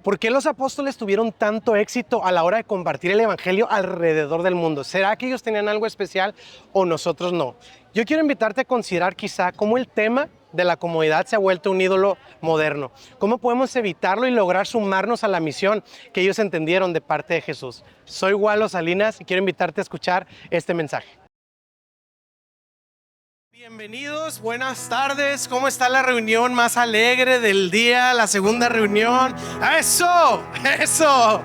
¿Por qué los apóstoles tuvieron tanto éxito a la hora de compartir el evangelio alrededor del mundo? ¿Será que ellos tenían algo especial o nosotros no? Yo quiero invitarte a considerar quizá cómo el tema de la comodidad se ha vuelto un ídolo moderno. ¿Cómo podemos evitarlo y lograr sumarnos a la misión que ellos entendieron de parte de Jesús? Soy Walo Salinas y quiero invitarte a escuchar este mensaje. Bienvenidos, buenas tardes. ¿Cómo está la reunión más alegre del día? La segunda reunión. ¡Eso! ¡Eso!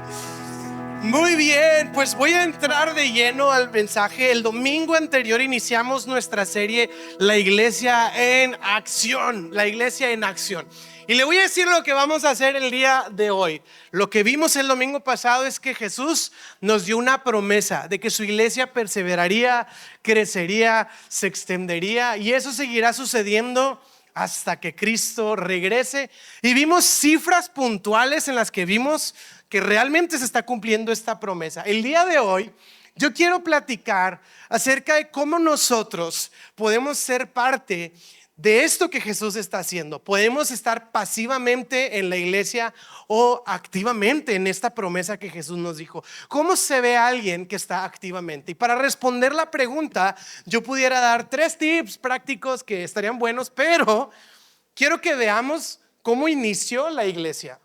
Muy bien, pues voy a entrar de lleno al mensaje. El domingo anterior iniciamos nuestra serie La Iglesia en Acción. La Iglesia en Acción. Y le voy a decir lo que vamos a hacer el día de hoy. Lo que vimos el domingo pasado es que Jesús nos dio una promesa de que su iglesia perseveraría, crecería, se extendería, y eso seguirá sucediendo hasta que Cristo regrese. Y vimos cifras puntuales en las que vimos que realmente se está cumpliendo esta promesa. El día de hoy yo quiero platicar acerca de cómo nosotros podemos ser parte de esto que Jesús está haciendo. Podemos estar pasivamente en la iglesia o activamente en esta promesa que Jesús nos dijo. ¿Cómo se ve a alguien que está activamente? Y para responder la pregunta, yo pudiera dar 3 tips prácticos que estarían buenos, pero quiero que veamos cómo inició la iglesia.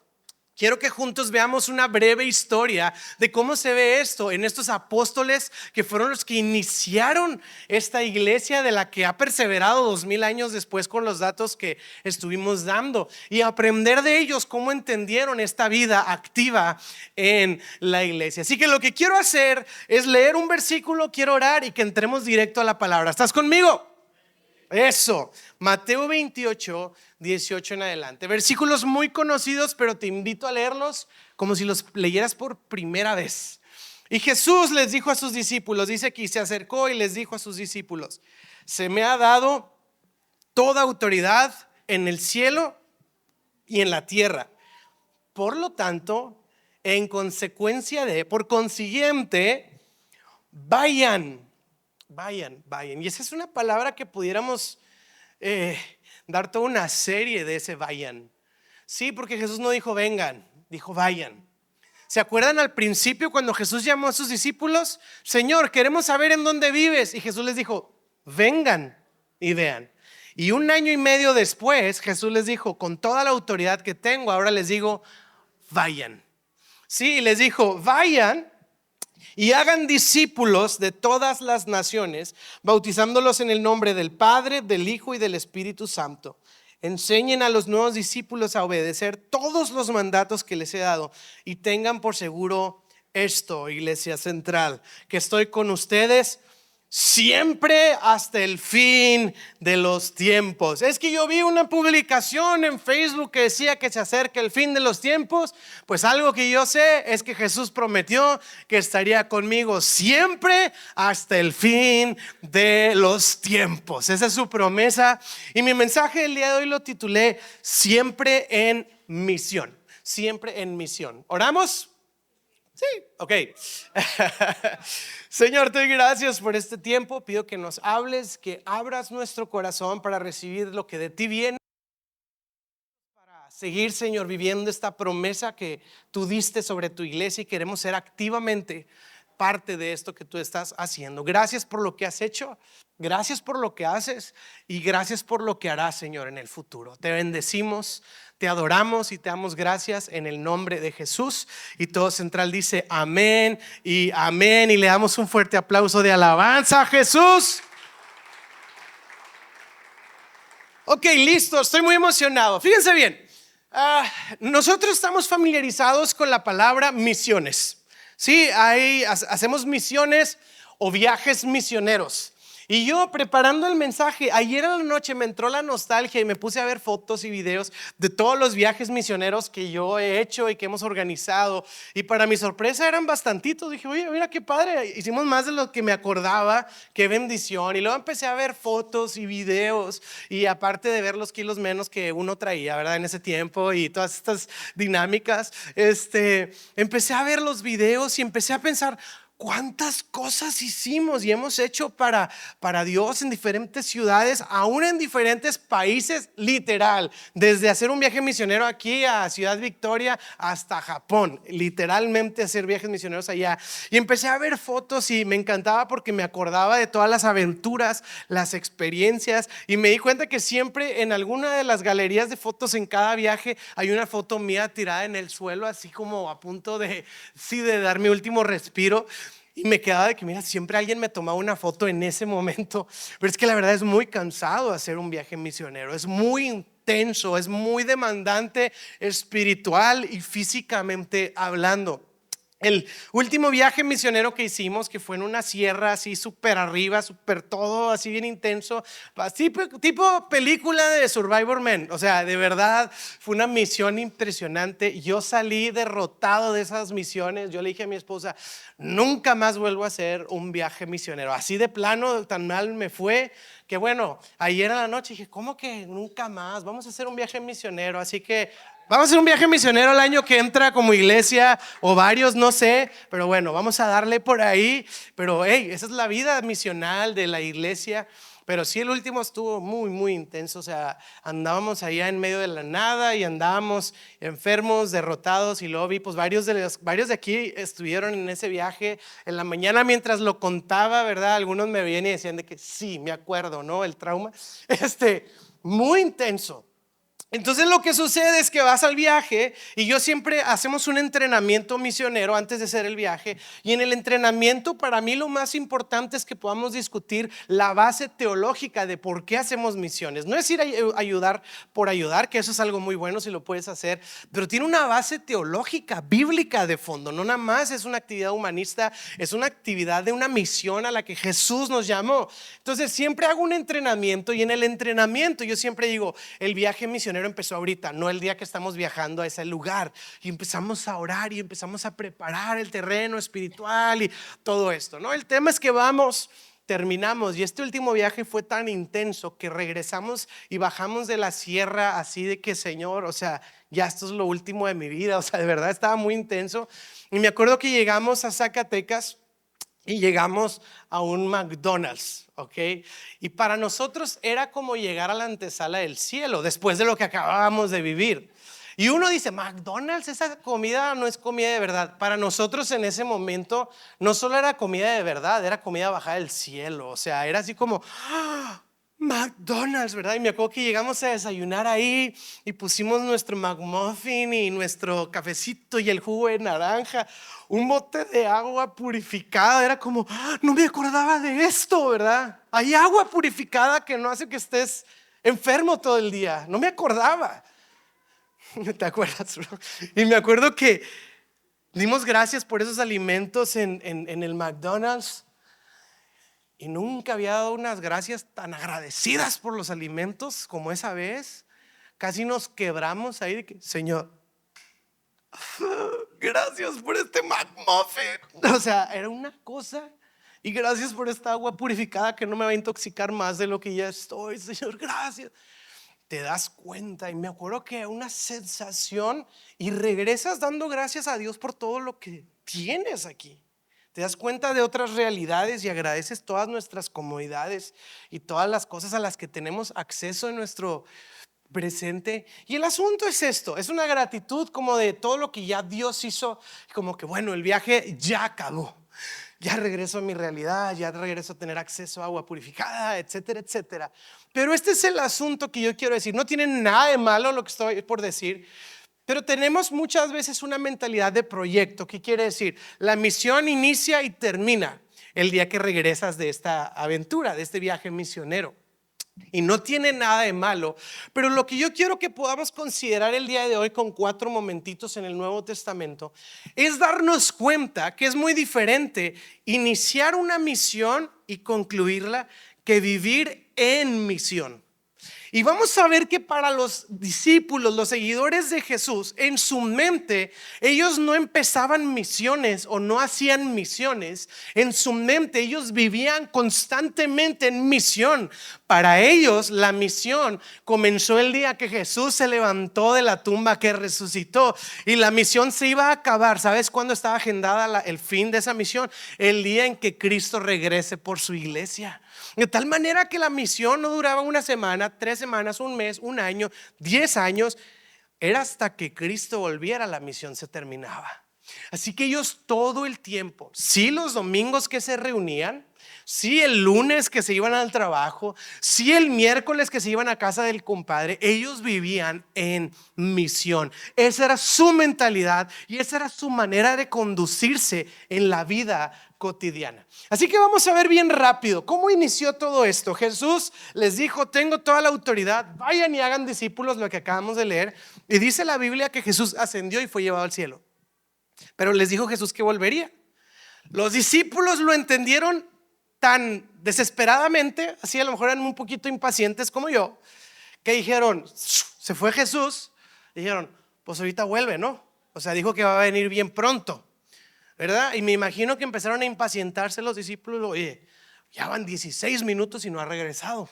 Quiero que juntos veamos una breve historia de cómo se ve esto en estos apóstoles que fueron los que iniciaron esta iglesia, de la que ha perseverado 2000 años después con los datos que estuvimos dando, y aprender de ellos cómo entendieron esta vida activa en la iglesia. Así que lo que quiero hacer es leer un versículo, quiero orar y que entremos directo a la palabra. ¿Estás conmigo? Eso, Mateo 28, 18 en adelante. Versículos muy conocidos, pero te invito a leerlos como si los leyeras por primera vez. Y Jesús les dijo a sus discípulos, dice aquí, se acercó y les dijo a sus discípulos: se me ha dado toda autoridad en el cielo y en la tierra. Por lo tanto, por consiguiente, vayan. Y esa es una palabra que pudiéramos dar toda una serie de ese vayan. Sí, porque Jesús no dijo vengan, dijo vayan. ¿Se acuerdan al principio cuando Jesús llamó a sus discípulos? Señor, queremos saber en dónde vives. Y Jesús les dijo, vengan y vean. Y 1 año y medio después, Jesús les dijo, con toda la autoridad que tengo, ahora les digo, vayan. Sí, les dijo, vayan y hagan discípulos de todas las naciones, bautizándolos en el nombre del Padre, del Hijo y del Espíritu Santo. Enseñen a los nuevos discípulos a obedecer todos los mandatos que les he dado, y tengan por seguro esto, Iglesia Central, que estoy con ustedes siempre hasta el fin de los tiempos. Es que yo vi una publicación en Facebook que decía que se acerca el fin de los tiempos. Pues algo que yo sé es que Jesús prometió que estaría conmigo siempre hasta el fin de los tiempos. Esa es su promesa. Y mi mensaje del día de hoy lo titulé Siempre en Misión. Siempre en misión. ¿Oramos? Sí, ok. Señor, te doy gracias por este tiempo. Pido que nos hables, que abras nuestro corazón para recibir lo que de ti viene, para seguir, Señor, viviendo esta promesa que tú diste sobre tu iglesia, y queremos ser activamente parte de esto que tú estás haciendo. Gracias por lo que has hecho, gracias por lo que haces, y gracias por lo que harás, Señor, en el futuro. Te bendecimos, te adoramos y te damos gracias en el nombre de Jesús. Y todo Central dice amén y amén, y le damos un fuerte aplauso de alabanza a Jesús. Ok, listo, estoy muy emocionado. Fíjense bien, nosotros estamos familiarizados con la palabra misiones. Sí, hacemos misiones o viajes misioneros. Y yo, preparando el mensaje, ayer en la noche me entró la nostalgia y me puse a ver fotos y videos de todos los viajes misioneros que yo he hecho y que hemos organizado. Y para mi sorpresa eran bastantitos. Dije, oye, mira qué padre, hicimos más de lo que me acordaba. Qué bendición. Y luego empecé a ver fotos y videos, y aparte de ver los kilos menos que uno traía, ¿verdad? En ese tiempo, y todas estas dinámicas, empecé a ver los videos y empecé a pensar, cuántas cosas hicimos y hemos hecho para Dios en diferentes ciudades, aún en diferentes países, literal, desde hacer un viaje misionero aquí a Ciudad Victoria hasta Japón, literalmente hacer viajes misioneros allá. Y empecé a ver fotos y me encantaba porque me acordaba de todas las aventuras, las experiencias, y me di cuenta que siempre en alguna de las galerías de fotos en cada viaje hay una foto mía tirada en el suelo, así como a punto de dar mi último respiro. Y me quedaba de que, mira, siempre alguien me tomaba una foto en ese momento. Pero es que la verdad es muy cansado hacer un viaje misionero. Es muy intenso, es muy demandante espiritual y físicamente hablando. El último viaje misionero que hicimos, que fue en una sierra así súper arriba, súper todo así bien intenso, así, tipo película de Survivor Man. O sea, de verdad fue una misión impresionante. Yo salí derrotado de esas misiones. Yo le dije a mi esposa, nunca más vuelvo a hacer un viaje misionero. Así de plano, tan mal me fue que bueno, ayer en la noche dije, ¿cómo que nunca más? Vamos a hacer un viaje misionero. Así que vamos a hacer un viaje misionero el año que entra como iglesia, o varios, no sé, pero bueno, vamos a darle por ahí. Pero hey, esa es la vida misional de la iglesia. Pero sí, el último estuvo muy, muy intenso. O sea, andábamos allá en medio de la nada y andábamos enfermos, derrotados. Y luego vi, pues varios de aquí estuvieron en ese viaje. En la mañana mientras lo contaba, ¿verdad? Algunos me veían y decían de que sí, me acuerdo, ¿no? El trauma, muy intenso. Entonces lo que sucede es que vas al viaje y yo siempre hacemos un entrenamiento misionero antes de hacer el viaje, y en el entrenamiento para mí lo más importante es que podamos discutir la base teológica de por qué hacemos misiones. No es ir a ayudar por ayudar, que eso es algo muy bueno si lo puedes hacer, pero tiene una base teológica, bíblica de fondo. No nada más es una actividad humanista, es una actividad de una misión a la que Jesús nos llamó. Entonces siempre hago un entrenamiento, y en el entrenamiento yo siempre digo, el viaje misionero empezó ahorita, no el día que estamos viajando a ese lugar, y empezamos a orar y empezamos a preparar el terreno espiritual y todo esto, ¿no? El tema es que terminamos, y este último viaje fue tan intenso que regresamos y bajamos de la sierra así de que, Señor, o sea, ya esto es lo último de mi vida. O sea, de verdad estaba muy intenso. Y me acuerdo que llegamos a Zacatecas y llegamos a un McDonald's, ¿ok? Y para nosotros era como llegar a la antesala del cielo después de lo que acabábamos de vivir. Y uno dice, McDonald's, esa comida no es comida de verdad. Para nosotros en ese momento no solo era comida de verdad, era comida bajada del cielo. O sea, era así como, ¡ah! McDonald's, ¿verdad? Y me acuerdo que llegamos a desayunar ahí y pusimos nuestro McMuffin y nuestro cafecito y el jugo de naranja, un bote de agua purificada. Era como, no me acordaba de esto, ¿verdad? Hay agua purificada que no hace que estés enfermo todo el día. No me acordaba. ¿Te acuerdas, bro? Y me acuerdo que dimos gracias por esos alimentos en el McDonald's. Y nunca había dado unas gracias tan agradecidas por los alimentos como esa vez. Casi nos quebramos ahí de que, Señor, gracias por este McMuffin. O sea, era una cosa. Y gracias por esta agua purificada que no me va a intoxicar más de lo que ya estoy. Señor, gracias. Te das cuenta, y me acuerdo que una sensación, y regresas dando gracias a Dios por todo lo que tienes aquí. Te das cuenta de otras realidades y agradeces todas nuestras comodidades y todas las cosas a las que tenemos acceso en nuestro presente. Y el asunto es esto, es una gratitud como de todo lo que ya Dios hizo, como que bueno, el viaje ya acabó, ya regreso a mi realidad, ya regreso a tener acceso a agua purificada, etcétera, etcétera. Pero este es el asunto que yo quiero decir. No tiene nada de malo lo que estoy por decir, pero tenemos muchas veces una mentalidad de proyecto. ¿Qué quiere decir? La misión inicia y termina el día que regresas de esta aventura, de este viaje misionero. Y no tiene nada de malo, pero lo que yo quiero que podamos considerar el día de hoy con 4 momentitos en el Nuevo Testamento es darnos cuenta que es muy diferente iniciar una misión y concluirla que vivir en misión. Y vamos a ver que para los discípulos, los seguidores de Jesús, en su mente, ellos no empezaban misiones o no hacían misiones. En su mente ellos vivían constantemente en misión. Para ellos la misión comenzó el día que Jesús se levantó de la tumba, que resucitó, y la misión se iba a acabar. ¿Sabes cuándo estaba agendada el fin de esa misión? El día en que Cristo regrese por su iglesia. De tal manera que la misión no duraba una semana, 3 semanas, un mes, un año, 10 años. Era hasta que Cristo volviera, la misión se terminaba. Así que ellos todo el tiempo, sí, los domingos que se reunían, sí, el lunes que se iban al trabajo, sí, el miércoles que se iban a casa del compadre, ellos vivían en misión. Esa era su mentalidad y esa era su manera de conducirse en la vida cotidiana. Así que vamos a ver bien rápido cómo inició todo esto. Jesús les dijo: tengo toda la autoridad, vayan y hagan discípulos, lo que acabamos de leer. Y dice la Biblia que Jesús ascendió y fue llevado al cielo. Pero les dijo Jesús que volvería. Los discípulos lo entendieron tan desesperadamente, así a lo mejor eran un poquito impacientes como yo, que dijeron: se fue Jesús. Dijeron: pues ahorita vuelve, ¿no? O sea, dijo que va a venir bien pronto, ¿verdad? Y me imagino que empezaron a impacientarse los discípulos. Oye, ya van 16 minutos y no ha regresado.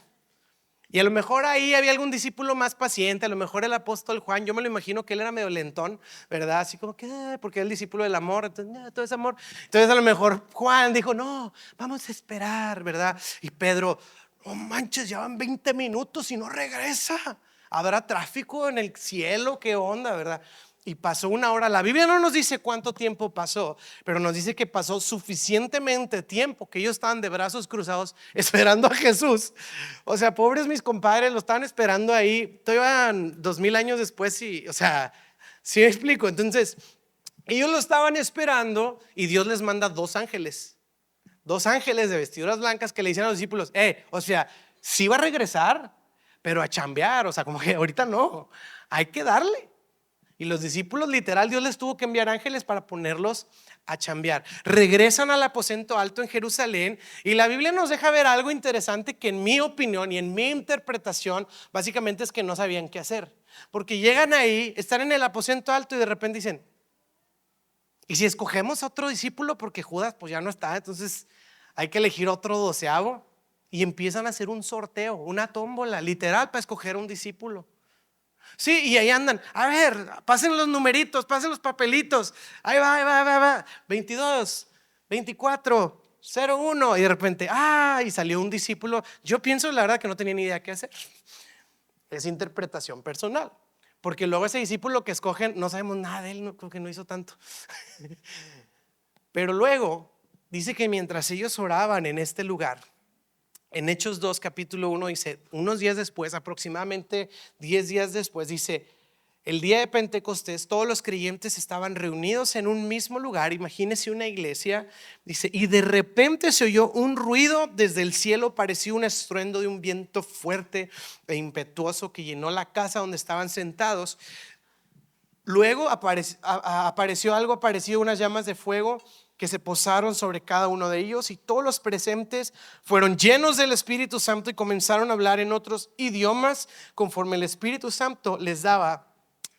Y a lo mejor ahí había algún discípulo más paciente, a lo mejor el apóstol Juan. Yo me lo imagino que él era medio lentón, ¿verdad? Así como que, porque es el discípulo del amor, entonces, todo es amor. Entonces a lo mejor Juan dijo: no, vamos a esperar, ¿verdad? Y Pedro: no manches, ya van 20 minutos y no regresa. ¿Habrá tráfico en el cielo? ¿Qué onda, verdad? Y pasó una hora. La Biblia no nos dice cuánto tiempo pasó, pero nos dice que pasó suficientemente tiempo que ellos estaban de brazos cruzados esperando a Jesús. O sea, pobres mis compadres, lo estaban esperando ahí. Todavía 2000 años después, y, o sea, ¿sí me explico? Entonces, ellos lo estaban esperando y Dios les manda 2 ángeles. 2 ángeles de vestiduras blancas que le dicen a los discípulos: o sea, sí va a regresar, pero a chambear. O sea, como que ahorita no, hay que darle. Y los discípulos, literal, Dios les tuvo que enviar ángeles para ponerlos a chambear. Regresan al aposento alto en Jerusalén, y la Biblia nos deja ver algo interesante que, en mi opinión y en mi interpretación, básicamente es que no sabían qué hacer. Porque llegan ahí, están en el aposento alto y de repente dicen: ¿y si escogemos a otro discípulo? Porque Judas pues ya no está, entonces hay que elegir otro 12avo. Y empiezan a hacer un sorteo, una tómbola, literal, para escoger un discípulo. Sí, y ahí andan: a ver, pasen los numeritos, pasen los papelitos. Ahí va. 22, 24, 01. Y de repente, y salió un discípulo. Yo pienso, la verdad, que no tenía ni idea qué hacer. Es interpretación personal, porque luego ese discípulo que escogen, no sabemos nada de él, creo que no hizo tanto. Pero luego dice que mientras ellos oraban en este lugar, en Hechos 2, capítulo 1, dice: unos días después, aproximadamente 10 días después, dice: el día de Pentecostés, todos los creyentes estaban reunidos en un mismo lugar. Imagínense una iglesia. Dice: y de repente se oyó un ruido desde el cielo, parecía un estruendo de un viento fuerte e impetuoso que llenó la casa donde estaban sentados. Luego apareció algo parecido a unas llamas de fuego que se posaron sobre cada uno de ellos, y todos los presentes fueron llenos del Espíritu Santo y comenzaron a hablar en otros idiomas conforme el Espíritu Santo les daba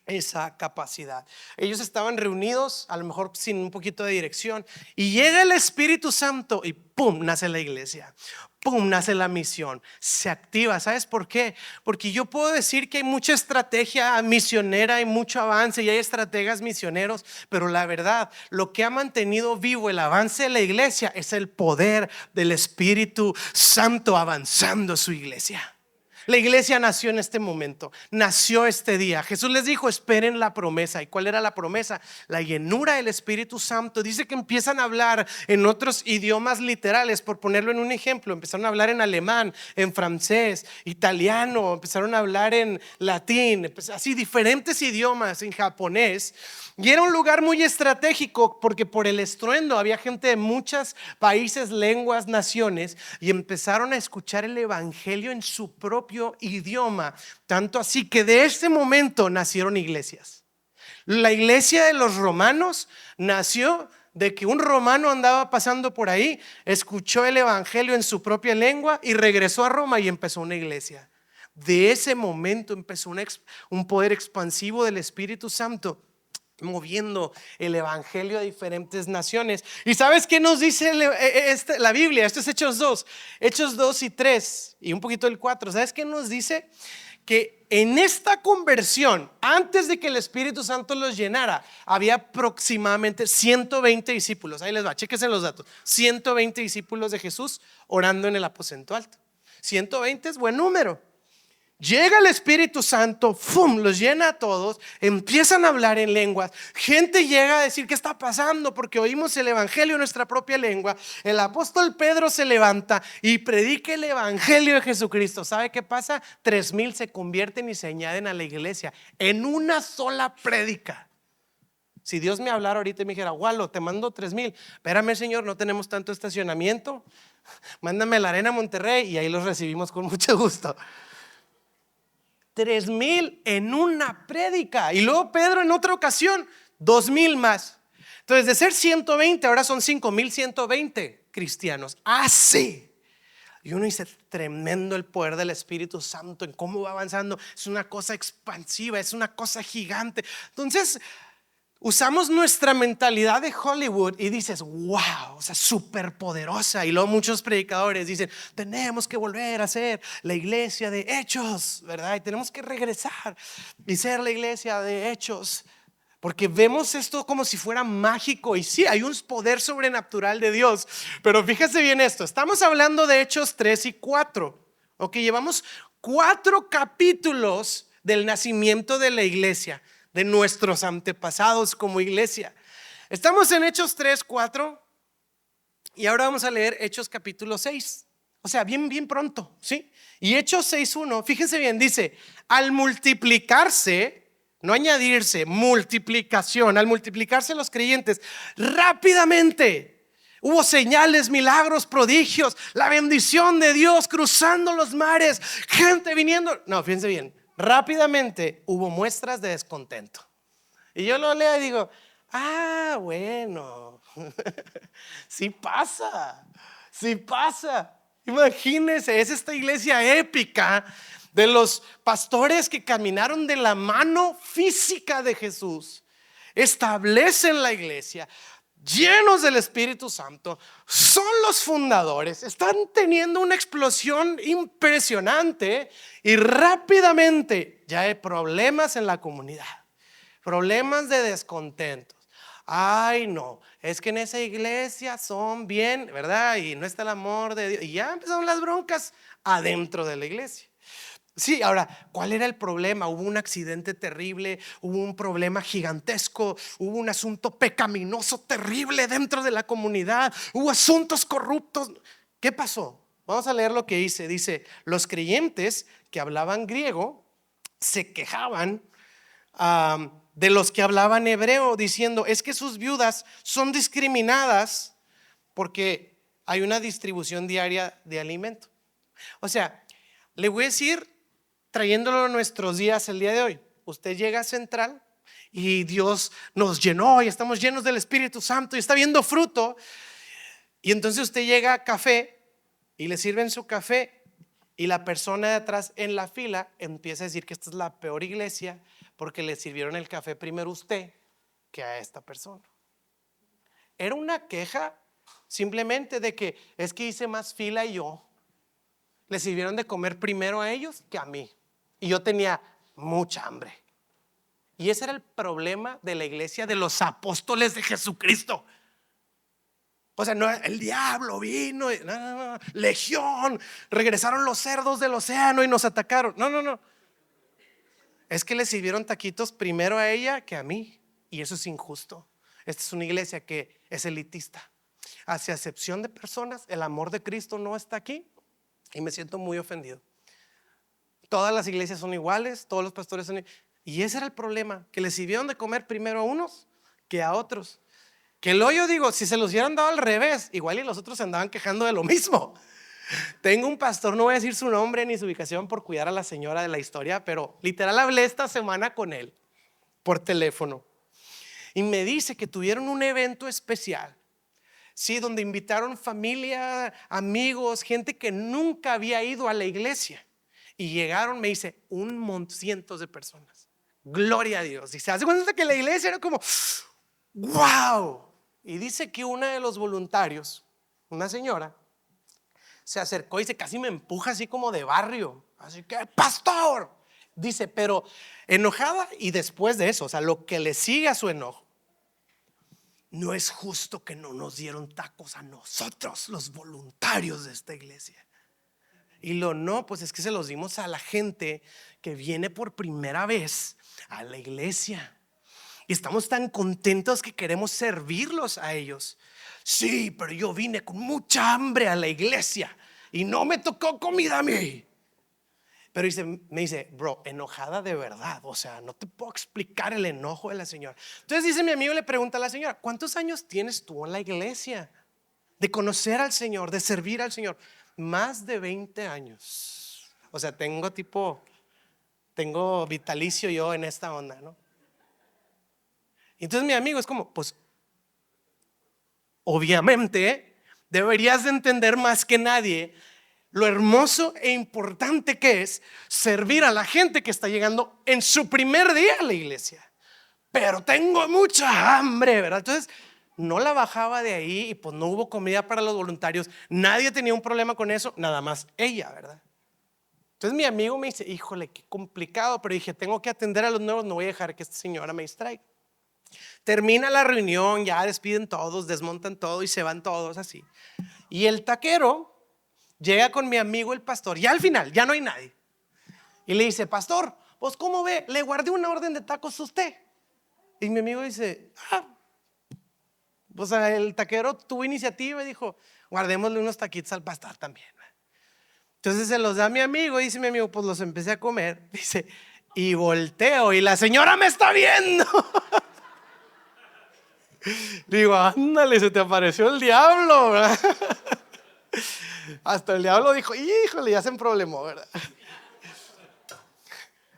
esa capacidad. Ellos estaban reunidos, a lo mejor sin un poquito de dirección, y llega el Espíritu Santo y ¡pum!, nace la iglesia. ¡Pum!, nace la misión, se activa. ¿Sabes por qué? Porque yo puedo decir que hay mucha estrategia misionera, hay mucho avance y hay estrategas misioneros, pero la verdad, lo que ha mantenido vivo el avance de la iglesia es el poder del Espíritu Santo avanzando su iglesia. La iglesia nació en este momento, nació este día. Jesús les dijo: esperen la promesa. ¿Y cuál era la promesa? La llenura del Espíritu Santo. Dice que empiezan a hablar en otros idiomas literales. Por ponerlo en un ejemplo, empezaron a hablar en alemán, en francés, italiano, empezaron a hablar en latín, así diferentes idiomas, en japonés. Y era un lugar muy estratégico, porque por el estruendo había gente de muchos países, lenguas, naciones, y empezaron a escuchar el evangelio en su propio idioma. Tanto así que de este momento nacieron iglesias. La iglesia de los romanos nació de que un romano andaba pasando por ahí, escuchó el evangelio en su propia lengua y regresó a Roma y empezó una iglesia. De ese momento empezó un poder expansivo del Espíritu Santo moviendo el evangelio a diferentes naciones. ¿Y sabes qué nos dice la Biblia? Esto es Hechos 2 y 3 y un poquito el 4. ¿Sabes qué nos dice? Que en esta conversión, antes de que el Espíritu Santo los llenara, había aproximadamente 120 discípulos. Ahí les va, chéquense los datos. 120 discípulos de Jesús orando en el aposento alto. 120 es buen número. Llega el Espíritu Santo, ¡fum!, los llena a todos, empiezan a hablar en lenguas. Gente llega a decir: ¿qué está pasando? Porque oímos el evangelio en nuestra propia lengua. El apóstol Pedro se levanta y predica el evangelio de Jesucristo. ¿Sabe qué pasa? 3,000 se convierten y se añaden a la iglesia en una sola prédica. Si Dios me hablara ahorita y me dijera: Walo, te mando 3,000. Espérame, Señor, no tenemos tanto estacionamiento. Mándame a la Arena Monterrey y ahí los recibimos con mucho gusto. 3,000 en una prédica. Y luego Pedro en otra ocasión 2,000 más. Entonces, de ser 120 ahora son 5,120 cristianos. Así. Y uno dice: tremendo el poder del Espíritu Santo en cómo va avanzando. Es una cosa expansiva, es una cosa gigante. Entonces usamos nuestra mentalidad de Hollywood y dices: wow, o sea, súper poderosa. Y luego muchos predicadores dicen: tenemos que volver a ser la iglesia de Hechos, ¿verdad? Y tenemos que regresar y ser la iglesia de Hechos, porque vemos esto como si fuera mágico. Y sí, hay un poder sobrenatural de Dios. Pero fíjese bien esto, estamos hablando de Hechos 3 y 4. Ok, llevamos 4 capítulos del nacimiento de la iglesia, de nuestros antepasados como iglesia. Estamos en Hechos 3, 4 y ahora vamos a leer Hechos capítulo 6. O sea, bien pronto, ¿sí? Y Hechos 6, 1, fíjense bien, dice: al multiplicarse, no añadirse, multiplicación, al multiplicarse los creyentes rápidamente, hubo señales, milagros, prodigios, la bendición de Dios cruzando los mares, gente viniendo. No, fíjense bien. Rápidamente hubo muestras de descontento. Y yo lo leo y digo: ah, bueno, sí pasa, sí pasa. Imagínense, es esta iglesia épica de los pastores que caminaron de la mano física de Jesús, establecen la iglesia, llenos del Espíritu Santo, son los fundadores, están teniendo una explosión impresionante y rápidamente ya hay problemas en la comunidad, problemas de descontentos. Ay, no, es que en esa iglesia son bien, ¿verdad? Y no está el amor de Dios. Y ya empezaron las broncas adentro de la iglesia. Sí, ahora, ¿cuál era el problema? Hubo un accidente terrible, hubo un problema gigantesco, hubo un asunto pecaminoso terrible dentro de la comunidad, hubo asuntos corruptos. ¿Qué pasó? Vamos a leer lo que dice: los creyentes que hablaban griego se quejaban de los que hablaban hebreo, diciendo: es que sus viudas son discriminadas porque hay una distribución diaria de alimento. O sea, le voy a decir, trayéndolo a nuestros días, el día de hoy, usted llega a Central y Dios nos llenó y estamos llenos del Espíritu Santo y está viendo fruto, y entonces usted llega a café y le sirven su café y la persona de atrás en la fila empieza a decir que esta es la peor iglesia porque le sirvieron el café primero a usted que a esta persona. Era una queja simplemente de que es que hice más fila y yo. Le sirvieron de comer primero a ellos que a mí. Y yo tenía mucha hambre. Y ese era el problema de la iglesia de los apóstoles de Jesucristo. O sea, no, el diablo vino, no, legión, regresaron los cerdos del océano y nos atacaron. No. Es que le sirvieron taquitos primero a ella que a mí. Y eso es injusto. Esta es una iglesia que es elitista. Hacia excepción de personas, el amor de Cristo no está aquí. Y me siento muy ofendido. Todas las iglesias son iguales, todos los pastores son iguales. Y ese era el problema, que les sirvieron de comer primero a unos que a otros. Que luego yo digo, si se los hubieran dado al revés, igual y los otros se andaban quejando de lo mismo. Tengo un pastor, no voy a decir su nombre ni su ubicación por cuidar a la señora de la historia, pero literal hablé esta semana con él por teléfono. Y me dice que tuvieron un evento especial. Sí, donde invitaron familia, amigos, gente que nunca había ido a la iglesia. Y llegaron, me dice, cientos de personas. Gloria a Dios. Y se hace cuenta que la iglesia era como, wow. Y dice que una de los voluntarios, una señora, se acercó y se casi me empuja así como de barrio. Así que, pastor. Dice, pero enojada, y después de eso, o sea, lo que le sigue a su enojo: no es justo que no nos dieron tacos a nosotros, los voluntarios de esta iglesia. Y no, pues es que se los dimos a la gente que viene por primera vez a la iglesia. Y estamos tan contentos que queremos servirlos a ellos. Sí, pero yo vine con mucha hambre a la iglesia y no me tocó comida a mí. Pero me dice, bro, enojada de verdad. O sea, no te puedo explicar el enojo de la señora. Entonces dice mi amigo, le pregunta a la señora: ¿cuántos años tienes tú en la iglesia? De conocer al Señor, de servir al Señor. Más de 20 años. O sea, tengo vitalicio yo en esta onda, ¿no? Entonces mi amigo es como, pues obviamente deberías de entender más que nadie lo hermoso e importante que es servir a la gente que está llegando en su primer día a la iglesia. Pero tengo mucha hambre, ¿verdad? Entonces no la bajaba de ahí, y pues no hubo comida para los voluntarios. Nadie tenía un problema con eso, nada más ella, ¿verdad? Entonces mi amigo me dice, híjole, qué complicado. Pero dije, tengo que atender a los nuevos, no voy a dejar que esta señora me distraiga. Termina la reunión, ya despiden todos, desmontan todo y se van todos así. Y el taquero llega con mi amigo el pastor, ya al final, ya no hay nadie, y le dice: pastor, pues ¿cómo ve? Le guardé una orden de tacos a usted. Y mi amigo dice: pues el taquero tuvo iniciativa y dijo: guardémosle unos taquitos al pastor también. Entonces se los da a mi amigo, y dice mi amigo: pues los empecé a comer. Dice, y volteo y la señora me está viendo. Digo, ándale, se te apareció el diablo, ¿verdad? Hasta el diablo dijo, híjole, ya se problemó, ¿verdad?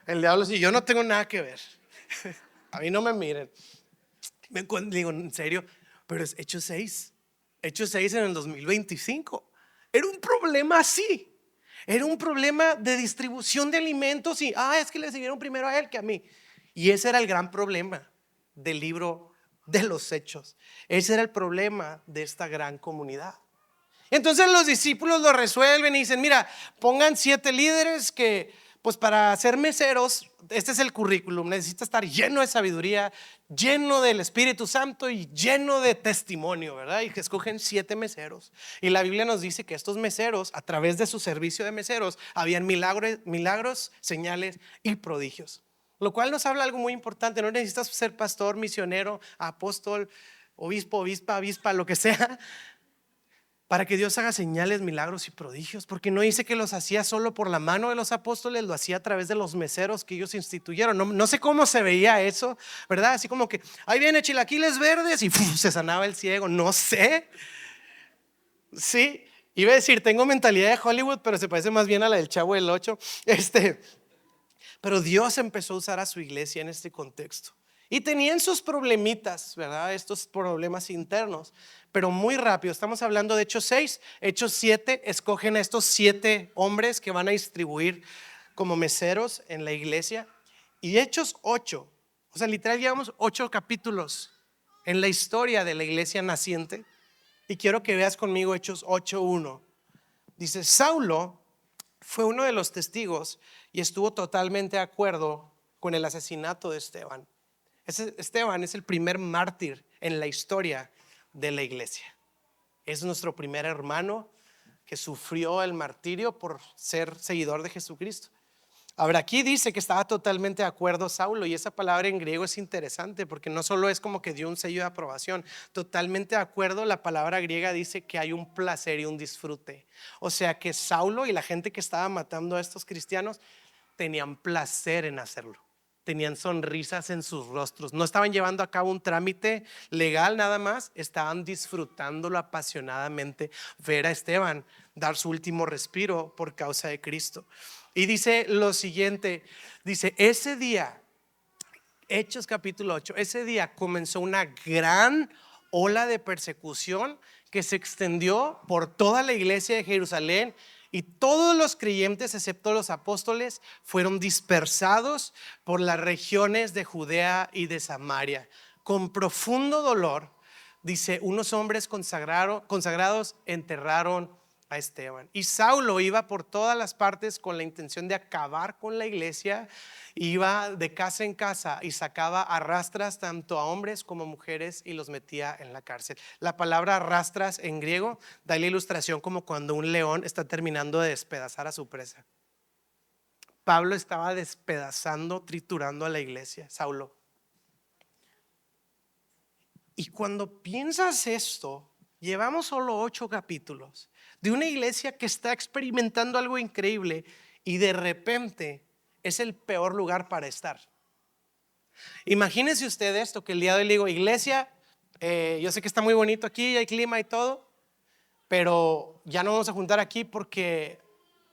El diablo, sí, yo no tengo nada que ver. A mí no me miren. Digo, en serio, pero es Hechos 6. Hechos 6 en el 2025. Era un problema así. Era un problema de distribución de alimentos y, es que le siguieron primero a él que a mí. Y ese era el gran problema del libro de los Hechos. Ese era el problema de esta gran comunidad. Entonces los discípulos lo resuelven y dicen: mira, pongan 7 líderes que, pues para ser meseros, este es el currículum, necesita estar lleno de sabiduría, lleno del Espíritu Santo y lleno de testimonio, ¿verdad? Y que escogen 7 meseros. Y la Biblia nos dice que estos meseros, a través de su servicio de meseros, habían milagros, señales y prodigios. Lo cual nos habla algo muy importante: no necesitas ser pastor, misionero, apóstol, obispo, avispa, lo que sea, para que Dios haga señales, milagros y prodigios. Porque no dice que los hacía solo por la mano de los apóstoles, lo hacía a través de los meseros que ellos instituyeron. No sé cómo se veía eso, ¿verdad? Así como que ahí viene chilaquiles verdes y se sanaba el ciego. No sé. Sí, iba a decir, tengo mentalidad de Hollywood, pero se parece más bien a la del Chavo del 8. Pero Dios empezó a usar a su iglesia en este contexto. Y tenían sus problemitas, ¿verdad? Estos problemas internos. Pero muy rápido, estamos hablando de Hechos 6. Hechos 7, escogen a estos 7 hombres que van a distribuir como meseros en la iglesia. Y Hechos 8, o sea, literal llevamos 8 capítulos en la historia de la iglesia naciente. Y quiero que veas conmigo Hechos 8:1. Dice: Saulo fue uno de los testigos y estuvo totalmente de acuerdo con el asesinato de Esteban. Esteban es el primer mártir en la historia de la iglesia. Es nuestro primer hermano que sufrió el martirio por ser seguidor de Jesucristo. Ahora, aquí dice que estaba totalmente de acuerdo Saulo, y esa palabra en griego es interesante porque no solo es como que dio un sello de aprobación. Totalmente de acuerdo, la palabra griega dice que hay un placer y un disfrute. O sea que Saulo y la gente que estaba matando a estos cristianos tenían placer en hacerlo. Tenían sonrisas en sus rostros. No estaban llevando a cabo un trámite legal nada más, estaban disfrutándolo apasionadamente, ver a Esteban dar su último respiro por causa de Cristo. Y dice lo siguiente, dice: ese día, Hechos capítulo 8, ese día comenzó una gran ola de persecución que se extendió por toda la iglesia de Jerusalén Y todos los creyentes, excepto los apóstoles, fueron dispersados por las regiones de Judea y de Samaria. Con profundo dolor, dice, unos hombres consagrados enterraron a Esteban. Y Saulo iba por todas las partes con la intención de acabar con la iglesia. Iba de casa en casa y sacaba arrastras tanto a hombres como a mujeres y los metía en la cárcel. La palabra arrastras en griego da la ilustración como cuando un león está terminando de despedazar a su presa. Pablo estaba despedazando, triturando a la iglesia, Saulo. Y cuando piensas esto, llevamos solo 8 capítulos de una iglesia que está experimentando algo increíble y de repente es el peor lugar para estar. Imagínense usted esto, que el día de hoy le digo, iglesia, yo sé que está muy bonito aquí, hay clima y todo, pero ya no vamos a juntar aquí porque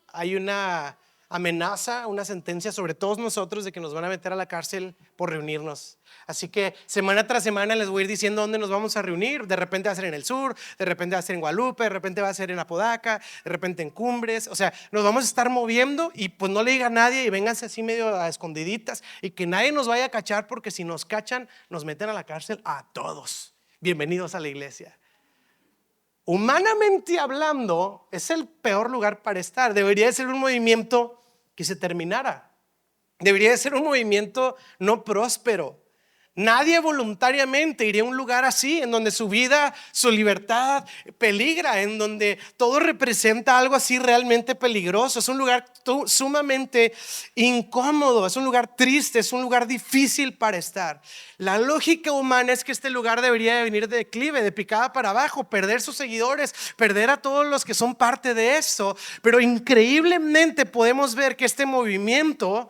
hay una amenaza, una sentencia sobre todos nosotros de que nos van a meter a la cárcel por reunirnos. Así que semana tras semana les voy a ir diciendo dónde nos vamos a reunir. De repente va a ser en el sur, de repente va a ser en Guadalupe, de repente va a ser en Apodaca, de repente en Cumbres. O sea, nos vamos a estar moviendo y pues no le diga a nadie y vénganse así medio a escondiditas y que nadie nos vaya a cachar, porque si nos cachan nos meten a la cárcel a todos. Bienvenidos a la iglesia. Humanamente hablando, es el peor lugar para estar. Debería de ser un movimiento que se terminara. Debería de ser un movimiento no próspero. Nadie voluntariamente iría a un lugar así, en donde su vida, su libertad peligra, en donde todo representa algo así realmente peligroso. Es un lugar sumamente incómodo, es un lugar triste, es un lugar difícil para estar. La lógica humana es que este lugar debería de venir de declive, de picada para abajo, perder sus seguidores, perder a todos los que son parte de esto. Pero increíblemente podemos ver que este movimiento,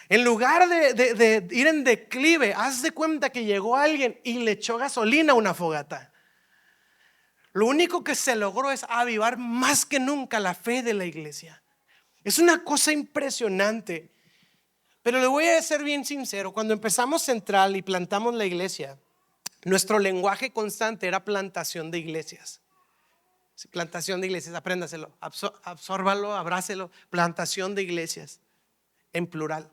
en lugar de ir en declive, haz de cuenta que llegó alguien y le echó gasolina a una fogata. Lo único que se logró es avivar más que nunca la fe de la iglesia. Es una cosa impresionante. Pero le voy a ser bien sincero, cuando empezamos Central y plantamos la iglesia, nuestro lenguaje constante era plantación de iglesias. Plantación de iglesias, apréndaselo, absórbalo, abrácelo. Plantación de iglesias, en plural.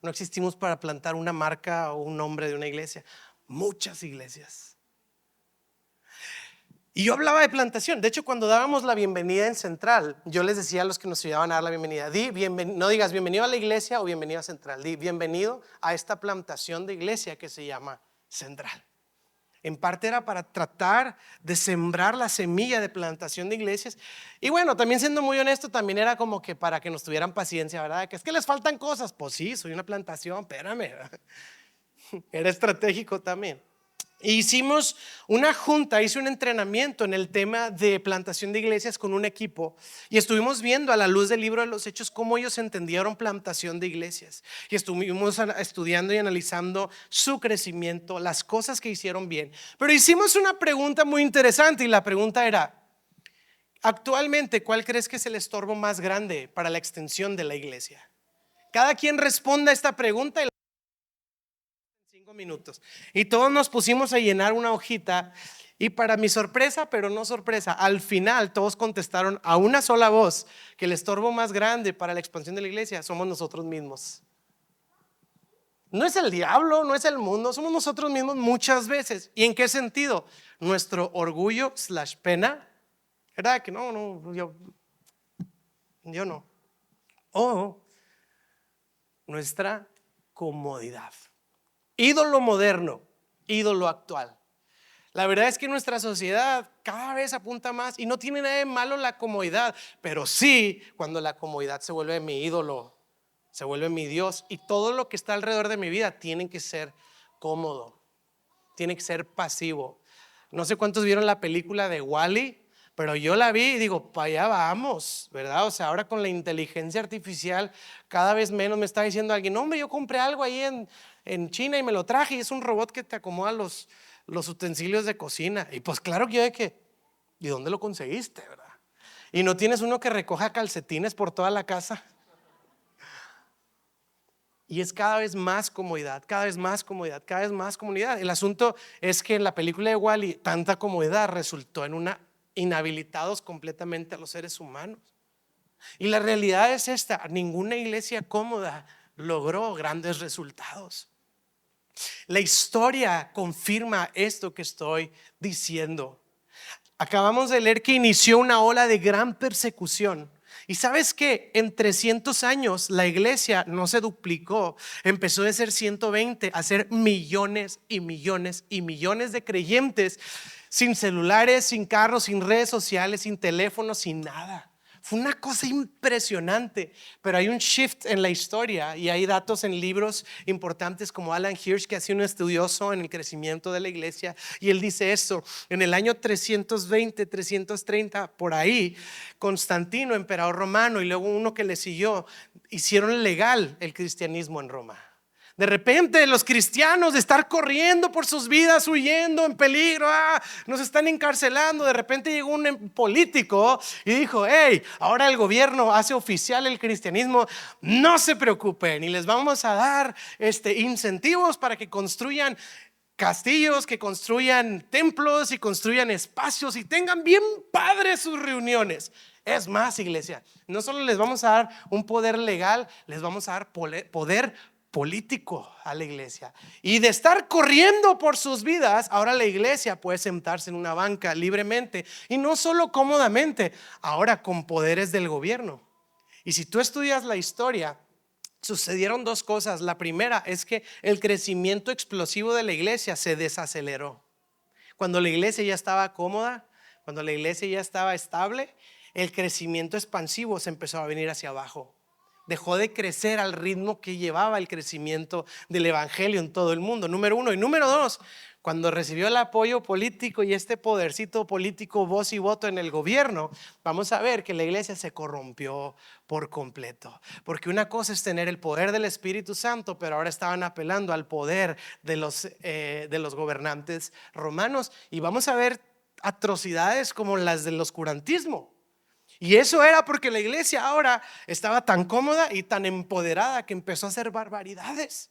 No existimos para plantar una marca o un nombre de una iglesia. Muchas iglesias. Y yo hablaba de plantación. De hecho, cuando dábamos la bienvenida en Central, yo les decía a los que nos ayudaban a dar la bienvenida, no digas bienvenido a la iglesia o bienvenido a Central. Di bienvenido a esta plantación de iglesia que se llama Central. En parte era para tratar de sembrar la semilla de plantación de iglesias. Y bueno, también siendo muy honesto, también era como que para que nos tuvieran paciencia, ¿verdad? Que es que les faltan cosas. Pues sí, soy una plantación, espérame. Era estratégico también. Hicimos una junta, hice un entrenamiento en el tema de plantación de iglesias con un equipo y estuvimos viendo a la luz del libro de los Hechos cómo ellos entendieron plantación de iglesias, y estuvimos estudiando y analizando su crecimiento, las cosas que hicieron bien. Pero hicimos una pregunta muy interesante y la pregunta era: actualmente, ¿cuál crees que es el estorbo más grande para la extensión de la iglesia? Cada quien responda a esta pregunta en 5 minutos. Y todos nos pusimos a llenar una hojita. Y para mi sorpresa, pero no sorpresa, al final todos contestaron a una sola voz que el estorbo más grande para la expansión de la iglesia somos nosotros mismos. No es el diablo, no es el mundo, somos nosotros mismos muchas veces. ¿Y en qué sentido? Nuestro orgullo / pena, ¿verdad? Que no, yo no. O nuestra comodidad. Ídolo moderno, ídolo actual. La verdad es que nuestra sociedad cada vez apunta más, y no tiene nada de malo la comodidad, pero sí cuando la comodidad se vuelve mi ídolo, se vuelve mi Dios, y todo lo que está alrededor de mi vida tiene que ser cómodo, tiene que ser pasivo. No sé cuántos vieron la película de Wall-E, pero yo la vi y digo, para allá vamos, ¿verdad? O sea, ahora con la inteligencia artificial cada vez menos. Me está diciendo alguien, no, hombre, yo compré algo ahí en China y me lo traje, y es un robot que te acomoda los utensilios de cocina. Y pues claro que yo de que, ¿y dónde lo conseguiste, verdad? Y no tienes uno que recoja calcetines por toda la casa. Y es cada vez más comodidad, cada vez más comodidad, cada vez más comodidad. El asunto es que en la película de Wall-E, tanta comodidad resultó en inhabilitados completamente a los seres humanos. Y la realidad es esta: ninguna iglesia cómoda logró grandes resultados. La historia confirma esto que estoy diciendo. Acabamos de leer que inició una ola de gran persecución. Y sabes que en 300 años la iglesia no se duplicó, empezó de ser 120 a ser millones y millones y millones de creyentes, sin celulares, sin carros, sin redes sociales, sin teléfonos, sin nada. Fue una cosa impresionante, pero hay un shift en la historia y hay datos en libros importantes como Alan Hirsch, que ha sido un estudioso en el crecimiento de la iglesia, y él dice esto: en el año 320, 330, por ahí, Constantino, emperador romano, y luego uno que le siguió, hicieron legal el cristianismo en Roma. De repente los cristianos, de estar corriendo por sus vidas, huyendo en peligro, nos están encarcelando, de repente llegó un político y dijo: hey, ahora el gobierno hace oficial el cristianismo, no se preocupen, y les vamos a dar incentivos para que construyan castillos, que construyan templos y construyan espacios y tengan bien padres sus reuniones. Es más, iglesia, no solo les vamos a dar un poder legal, les vamos a dar poder político a la iglesia. Y de estar corriendo por sus vidas, ahora la iglesia puede sentarse en una banca libremente, y no solo cómodamente, ahora con poderes del gobierno. Y si tú estudias la historia, sucedieron dos cosas. La primera es que el crecimiento explosivo de la iglesia se desaceleró. Cuando la iglesia ya estaba cómoda, cuando la iglesia ya estaba estable, el crecimiento expansivo se empezó a venir hacia abajo. Dejó de crecer al ritmo que llevaba el crecimiento del evangelio en todo el mundo, número uno. Y número dos, cuando recibió el apoyo político y este podercito político, voz y voto en el gobierno, vamos a ver que la iglesia se corrompió por completo. Porque una cosa es tener el poder del Espíritu Santo, pero ahora estaban apelando al poder de los gobernantes romanos. Y vamos a ver atrocidades como las del oscurantismo. Y eso era porque la iglesia ahora estaba tan cómoda y tan empoderada que empezó a hacer barbaridades.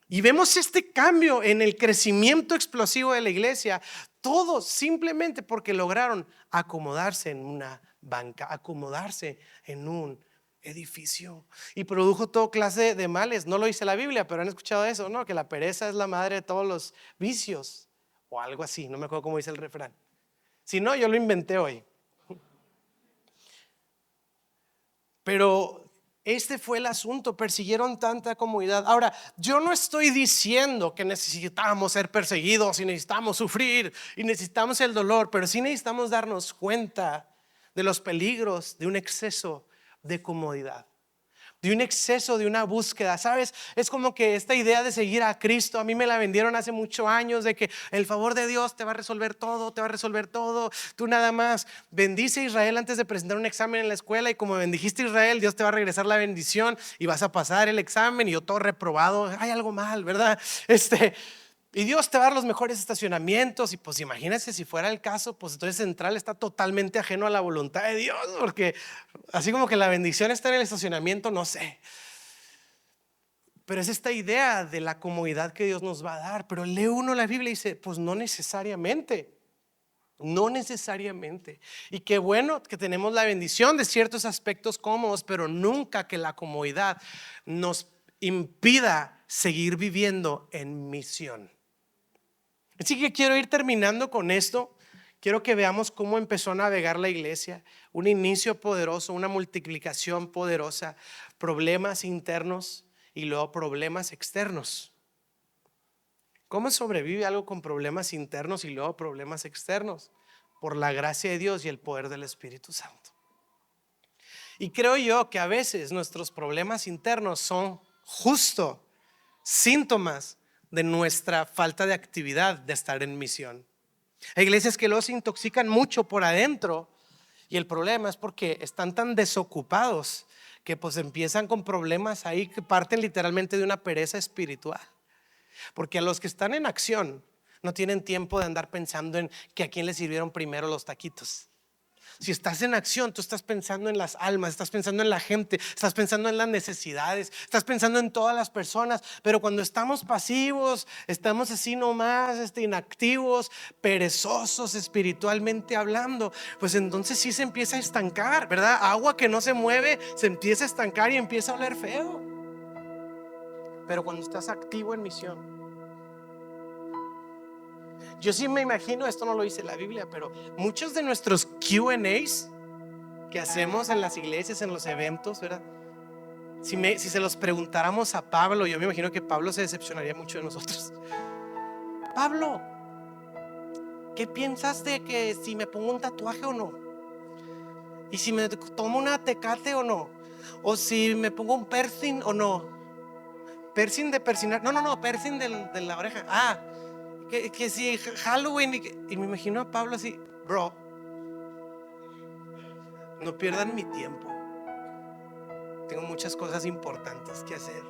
Y vemos este cambio en el crecimiento explosivo de la iglesia, todo simplemente porque lograron acomodarse en una banca, acomodarse en un edificio, y produjo toda clase de males. No lo dice la Biblia, pero han escuchado eso, ¿no? Que la pereza es la madre de todos los vicios o algo así, no me acuerdo cómo dice el refrán. Si no, yo lo inventé hoy. Pero este fue el asunto: persiguieron tanta comodidad. Ahora, yo no estoy diciendo que necesitamos ser perseguidos y necesitamos sufrir y necesitamos el dolor, pero sí necesitamos darnos cuenta de los peligros de un exceso de comodidad, de un exceso de una búsqueda. ¿Sabes? Es como que esta idea de seguir a Cristo, a mí me la vendieron hace muchos años, de que el favor de Dios te va a resolver todo, te va a resolver todo. Tú nada más bendice a Israel antes de presentar un examen en la escuela, y como bendijiste a Israel, Dios te va a regresar la bendición y vas a pasar el examen. Y yo todo reprobado, hay algo mal, ¿verdad? Y Dios te va a dar los mejores estacionamientos. Y pues imagínense, si fuera el caso, pues entonces Central está totalmente ajeno a la voluntad de Dios, porque así como que la bendición está en el estacionamiento, no sé. Pero es esta idea de la comodidad que Dios nos va a dar. Pero lee uno la Biblia y dice: pues no necesariamente. No necesariamente. Y qué bueno que tenemos la bendición de ciertos aspectos cómodos, pero nunca que la comodidad nos impida seguir viviendo en misión. Así que quiero ir terminando con esto. Quiero que veamos cómo empezó a navegar la iglesia. Un inicio poderoso, una multiplicación poderosa, problemas internos y luego problemas externos. ¿Cómo sobrevive algo con problemas internos y luego problemas externos? Por la gracia de Dios y el poder del Espíritu Santo. Y creo yo que a veces nuestros problemas internos son justo síntomas de nuestra falta de actividad, de estar en misión. Hay iglesias que los intoxican mucho por adentro, y el problema es porque están tan desocupados que pues empiezan con problemas ahí que parten literalmente de una pereza espiritual. Porque a los que están en acción no tienen tiempo de andar pensando en que a quién les sirvieron primero los taquitos. Si estás en acción, tú estás pensando en las almas, estás pensando en la gente, estás pensando en las necesidades, estás pensando en todas las personas. Pero cuando estamos pasivos, estamos así nomás, inactivos, perezosos espiritualmente hablando, pues entonces sí se empieza a estancar, ¿verdad? Agua que no se mueve se empieza a estancar y empieza a oler feo. Pero cuando estás activo en misión, yo sí me imagino, esto no lo dice la Biblia, pero muchos de nuestros Q&As que hacemos en las iglesias, en los eventos, ¿verdad? Si se los preguntáramos a Pablo, yo me imagino que Pablo se decepcionaría mucho de nosotros. Pablo, ¿qué piensas de que si me pongo un tatuaje o no? ¿Y si me tomo una Tecate o no? ¿O si me pongo un piercing o no? Piercing de persinar, no, piercing de la oreja. Que si Halloween y me imagino a Pablo así, bro, no pierdan mi tiempo. Tengo muchas cosas importantes que hacer.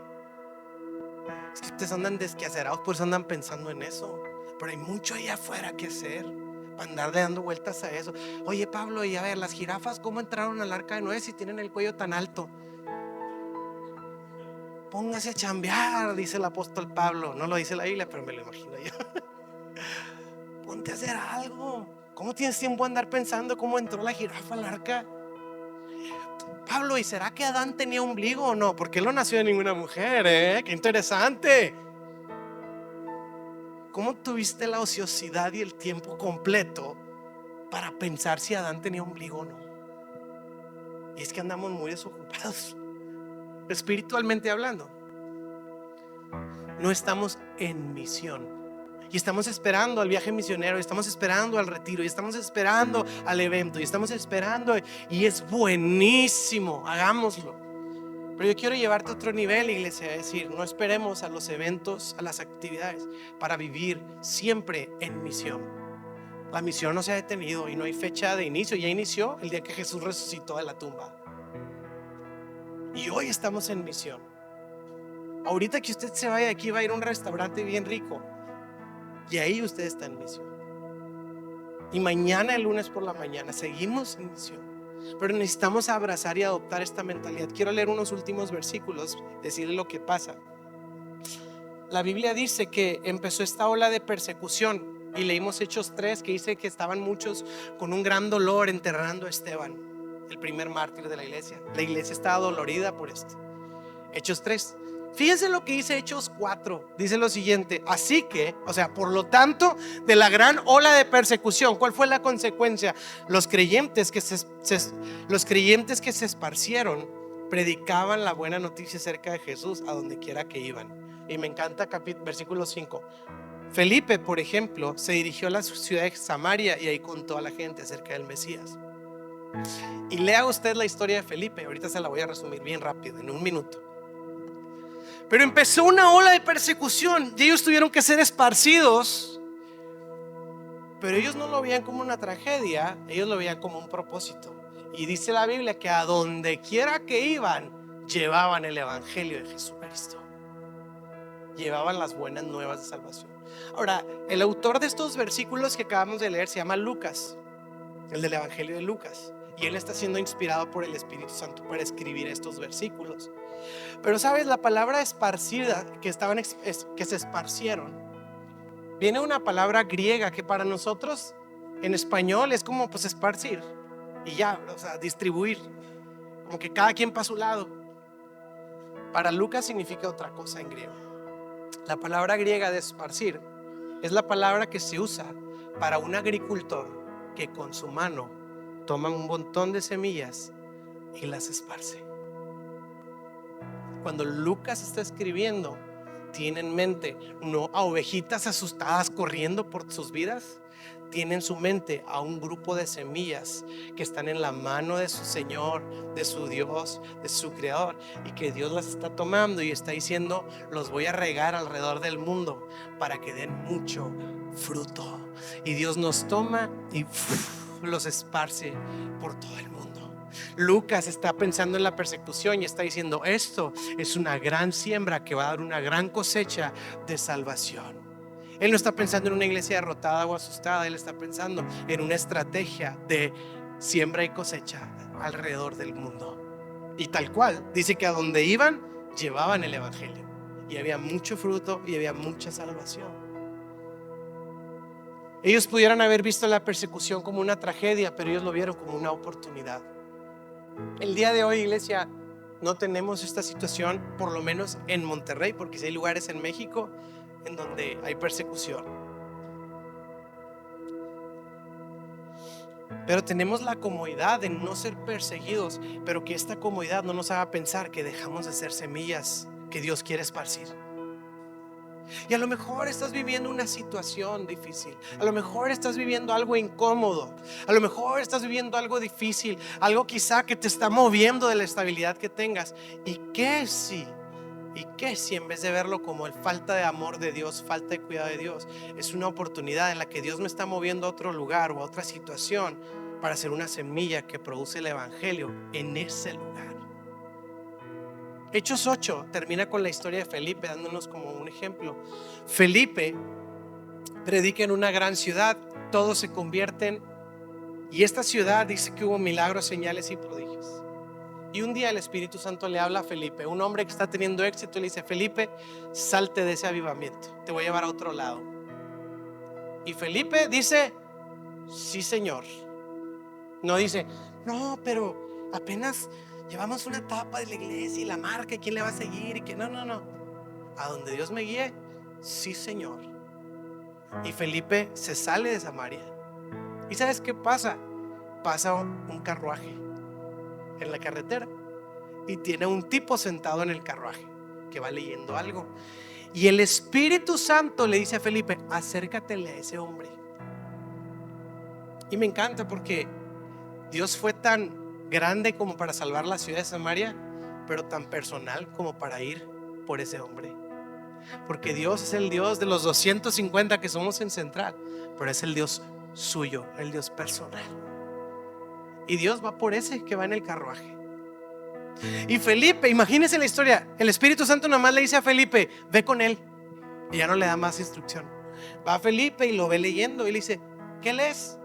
Es que ustedes andan desquacerados, por eso andan pensando en eso. Pero hay mucho allá afuera que hacer para andarle dando vueltas a eso. Oye, Pablo, y a ver, las jirafas, ¿cómo entraron al arca de Noé si tienen el cuello tan alto? Póngase a chambear, dice el apóstol Pablo. No lo dice la Biblia, pero me lo imagino yo. Ponte a hacer algo. ¿Cómo tienes tiempo a andar pensando cómo entró la jirafa al arca? Pablo, ¿y será que Adán tenía ombligo o no? Porque él no nació de ninguna mujer, Qué interesante. ¿Cómo tuviste la ociosidad y el tiempo completo para pensar si Adán tenía ombligo o no? Y es que andamos muy desocupados, espiritualmente hablando. No estamos en misión. Y estamos esperando al viaje misionero, y estamos esperando al retiro, y estamos esperando al evento, y estamos esperando, y es buenísimo, hagámoslo. Pero yo quiero llevarte a otro nivel, iglesia, es decir, no esperemos a los eventos, a las actividades, para vivir siempre en misión. La misión no se ha detenido y no hay fecha de inicio. Ya inició el día que Jesús resucitó de la tumba. Y hoy estamos en misión. Ahorita que usted se vaya de aquí, va a ir a un restaurante bien rico, y ahí usted está en misión. Y mañana, el lunes por la mañana, seguimos en misión. Pero necesitamos abrazar y adoptar esta mentalidad. Quiero leer unos últimos versículos, decirle lo que pasa. La Biblia dice que empezó esta ola de persecución, y leímos Hechos 3, que dice que estaban muchos con un gran dolor enterrando a Esteban, el primer mártir de la iglesia. La iglesia estaba dolorida por esto. Hechos 3. Fíjense lo que dice Hechos 4. Dice lo siguiente: así que, por lo tanto, de la gran ola de persecución, ¿cuál fue la consecuencia? Los creyentes que se esparcieron predicaban la buena noticia acerca de Jesús a donde quiera que iban. Y me encanta versículo 5. Felipe, por ejemplo, se dirigió a la ciudad de Samaria y ahí contó a la gente acerca del Mesías. Y lea usted la historia de Felipe. Ahorita se la voy a resumir bien rápido, en un minuto. Pero empezó una ola de persecución y ellos tuvieron que ser esparcidos. Pero ellos no lo veían como una tragedia, ellos lo veían como un propósito. Y dice la Biblia que a donde quiera que iban, llevaban el evangelio de Jesucristo, llevaban las buenas nuevas de salvación. Ahora, el autor de estos versículos que acabamos de leer se llama Lucas, el del evangelio de Lucas, y él está siendo inspirado por el Espíritu Santo para escribir estos versículos. Pero sabes, la palabra esparcida, que se esparcieron, viene una palabra griega que para nosotros en español es como esparcir y ya, distribuir, como que cada quien para su lado. Para Lucas significa otra cosa en griego. La palabra griega de esparcir es la palabra que se usa para un agricultor que con su mano toma un montón de semillas y las esparce. Cuando Lucas está escribiendo, tiene en mente no a ovejitas asustadas corriendo por sus vidas, tiene en su mente a un grupo de semillas que están en la mano de su Señor, de su Dios, de su Creador, y que Dios las está tomando y está diciendo: los voy a regar alrededor del mundo para que den mucho fruto. Y Dios nos toma y los esparce por todo el mundo. Lucas está pensando en la persecución y está diciendo: esto es una gran siembra que va a dar una gran cosecha de salvación. Él no está pensando en una iglesia derrotada o asustada, él está pensando en una estrategia de siembra y cosecha alrededor del mundo. Y tal cual, dice que a donde iban, llevaban el evangelio. Y había mucho fruto y había mucha salvación. Ellos pudieran haber visto la persecución como una tragedia, pero ellos lo vieron como una oportunidad. El día de hoy, iglesia, no tenemos esta situación, por lo menos en Monterrey, porque sí hay lugares en México en donde hay persecución. Pero tenemos la comodidad de no ser perseguidos, pero que esta comodidad no nos haga pensar que dejamos de ser semillas que Dios quiere esparcir. Y a lo mejor estás viviendo una situación difícil, a lo mejor estás viviendo algo incómodo, a lo mejor estás viviendo algo difícil, algo quizá que te está moviendo de la estabilidad que tengas. ¿Y qué si en vez de verlo como el falta de amor de Dios, falta de cuidado de Dios, es una oportunidad en la que Dios me está moviendo a otro lugar o a otra situación para ser una semilla que produce el evangelio en ese lugar? Hechos 8 termina con la historia de Felipe, dándonos como un ejemplo. Felipe predica en una gran ciudad, todos se convierten, y esta ciudad dice que hubo milagros, señales y prodigios. Y un día el Espíritu Santo le habla a Felipe, un hombre que está teniendo éxito, y le dice: Felipe, salte de ese avivamiento, te voy a llevar a otro lado. Y Felipe dice: sí, Señor. No dice: no, pero apenas llevamos una etapa de la iglesia y la marca, y quién le va a seguir, y que no. A donde Dios me guíe, sí, Señor. Y Felipe se sale de Samaria. ¿Y sabes qué pasa? Pasa un carruaje en la carretera y tiene un tipo sentado en el carruaje que va leyendo algo. Y el Espíritu Santo le dice a Felipe: acércatele a ese hombre. Y me encanta porque Dios fue tan grande como para salvar la ciudad de Samaria, pero tan personal como para ir por ese hombre. Porque Dios es el Dios de los 250 que somos en Central, pero es el Dios suyo, el Dios personal. Y Dios va por ese que va en el carruaje. Y Felipe, imagínense la historia, el Espíritu Santo nomás le dice a Felipe: ve con él. Y ya no le da más instrucción. Va a Felipe y lo ve leyendo y le dice: ¿qué lees?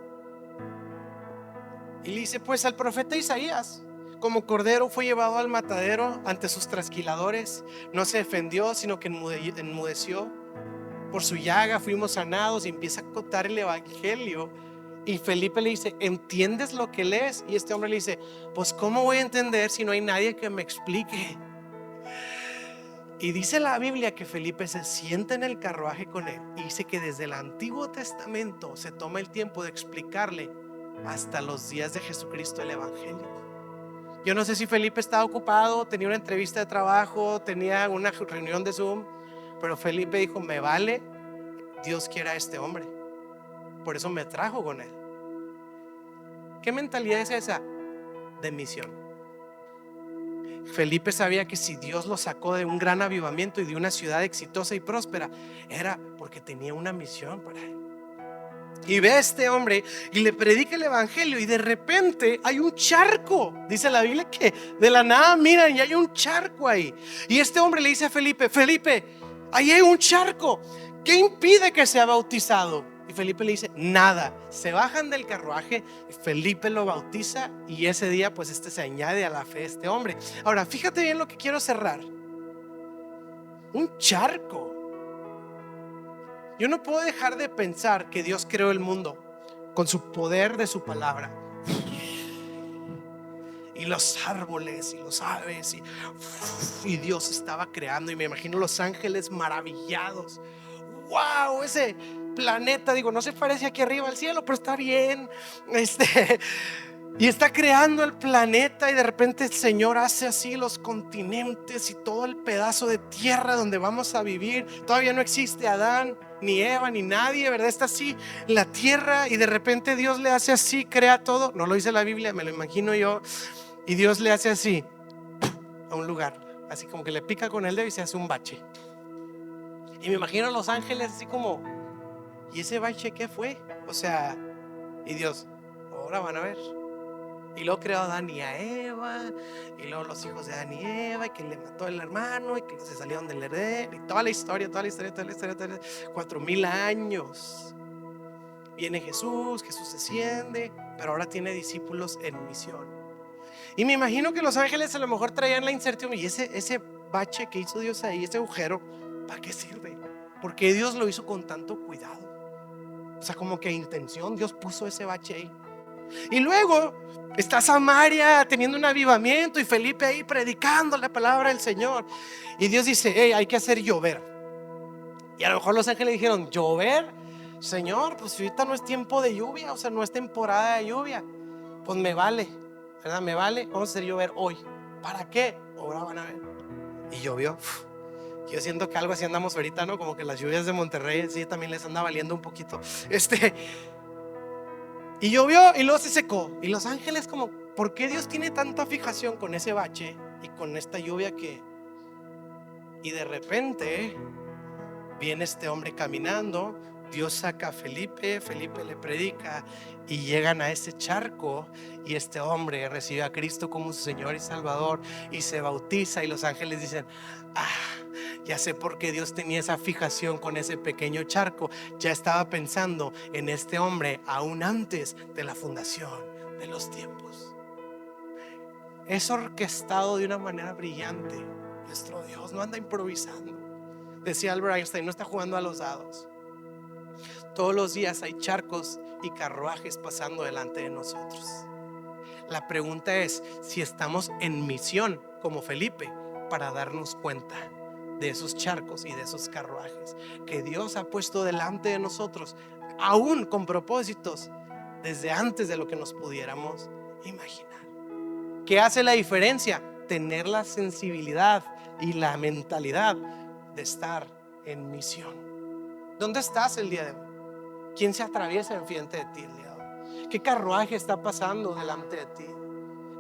Y le dice: pues al profeta Isaías, como cordero fue llevado al matadero ante sus trasquiladores, no se defendió, sino que enmudeció. Por su llaga fuimos sanados. Y empieza a contar el evangelio. Y Felipe le dice: ¿entiendes lo que lees? Y este hombre le dice: pues ¿cómo voy a entender si no hay nadie que me explique? Y dice la Biblia que Felipe se sienta en el carruaje con él, y dice que desde el Antiguo Testamento se toma el tiempo de explicarle hasta los días de Jesucristo el evangelio. Yo no sé si Felipe estaba ocupado, tenía una entrevista de trabajo, tenía una reunión de Zoom, pero Felipe dijo: me vale, Dios quiere a este hombre, por eso me trajo con él. ¿Qué mentalidad es esa? De misión. Felipe sabía que si Dios lo sacó de un gran avivamiento y de una ciudad exitosa y próspera, era porque tenía una misión para él. Y ve a este hombre y le predica el evangelio, y de repente hay un charco. Dice la Biblia que de la nada miran y hay un charco ahí. Y este hombre le dice a Felipe: Felipe, ahí hay un charco, ¿qué impide que sea bautizado? Y Felipe le dice: nada. Se bajan del carruaje y Felipe lo bautiza, y ese día pues se añade a la fe de este hombre. Ahora fíjate bien lo que quiero cerrar. Un charco. Yo no puedo dejar de pensar que Dios creó el mundo con su poder de su palabra, y los árboles y los aves, y Dios estaba creando, y me imagino los ángeles maravillados. Wow, ese planeta, digo, no se parece aquí arriba al cielo, pero está bien. Y está creando el planeta, y de repente el Señor hace así los continentes y todo el pedazo de tierra donde vamos a vivir. Todavía no existe Adán, ni Eva, ni nadie, ¿verdad? Está así la tierra, y de repente Dios le hace así, crea todo. No lo dice la Biblia, me lo imagino yo. Y Dios le hace así a un lugar, así como que le pica con el dedo y se hace un bache. Y me imagino a los ángeles así como: ¿y ese bache qué fue? O sea, y Dios: ahora van a ver. Y luego creó a Adán y a Eva, y luego los hijos de Adán y Eva, y que le mató el hermano, y que se salieron del heredero, y toda la historia. 4000 años. Viene Jesús desciende, pero ahora tiene discípulos en misión. Y me imagino que los ángeles a lo mejor traían la incertidumbre. Y ese bache que hizo Dios ahí, ese agujero, ¿para qué sirve? Porque Dios lo hizo con tanto cuidado. O sea, como que intención, Dios puso ese bache ahí. Y luego está Samaria teniendo un avivamiento y Felipe ahí predicando la palabra del Señor. Y Dios dice: hey, hay que hacer llover. Y a lo mejor los ángeles dijeron: ¿llover? Señor, pues ahorita no es tiempo de lluvia, o sea, no es temporada de lluvia. Pues me vale, ¿verdad? Me vale, vamos a hacer llover hoy. ¿Para qué? Ahora van a ver. Y llovió. Yo siento que algo así andamos ahorita, ¿no? Como que las lluvias de Monterrey sí también les anda valiendo un poquito. Y llovió y luego se secó. Y los ángeles como, ¿por qué Dios tiene tanta fijación con ese bache y con esta lluvia que? Y de repente viene este hombre caminando. Dios saca a Felipe, Felipe le predica y llegan a ese charco y este hombre recibe a Cristo como su Señor y Salvador y se bautiza. Y los ángeles dicen: ya sé por qué Dios tenía esa fijación con ese pequeño charco. Ya estaba pensando en este hombre aún antes de la fundación de los tiempos. Es orquestado de una manera brillante. Nuestro Dios no anda improvisando. Decía Albert Einstein: no está jugando a los dados. Todos los días hay charcos y carruajes pasando delante de nosotros. La pregunta es si estamos en misión como Felipe para darnos cuenta de esos charcos y de esos carruajes que Dios ha puesto delante de nosotros, aún con propósitos desde antes de lo que nos pudiéramos imaginar. ¿Qué hace la diferencia? Tener la sensibilidad y la mentalidad de estar en misión. ¿Dónde estás el día de hoy? ¿Quién se atraviesa enfrente de ti el día de hoy? ¿Qué carruaje está pasando delante de ti?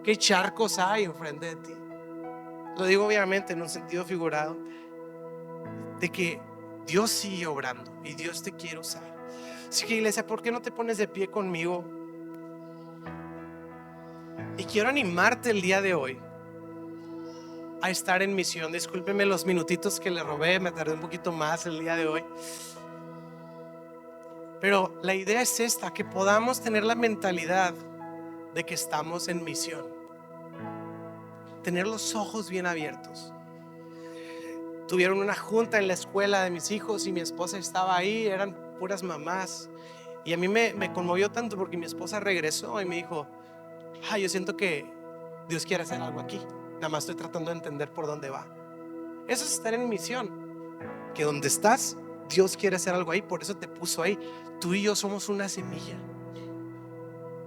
¿Qué charcos hay enfrente de ti? Lo digo obviamente en un sentido figurado, de que Dios sigue obrando y Dios te quiere usar. Así que, iglesia, ¿por qué no te pones de pie conmigo? Y quiero animarte el día de hoy a estar en misión. Discúlpeme los minutitos que le robé, me tardé un poquito más el día de hoy. Pero la idea es esta: que podamos tener la mentalidad de que estamos en misión. Tener los ojos bien abiertos. Tuvieron una junta en la escuela de mis hijos y mi esposa estaba ahí, eran puras mamás. Y a mí me conmovió tanto porque mi esposa regresó y me dijo: yo siento que Dios quiere hacer algo aquí. Nada más estoy tratando de entender por dónde va. Eso es estar en misión. Que donde estás, Dios quiere hacer algo ahí. Por eso te puso ahí. Tú y yo somos una semilla.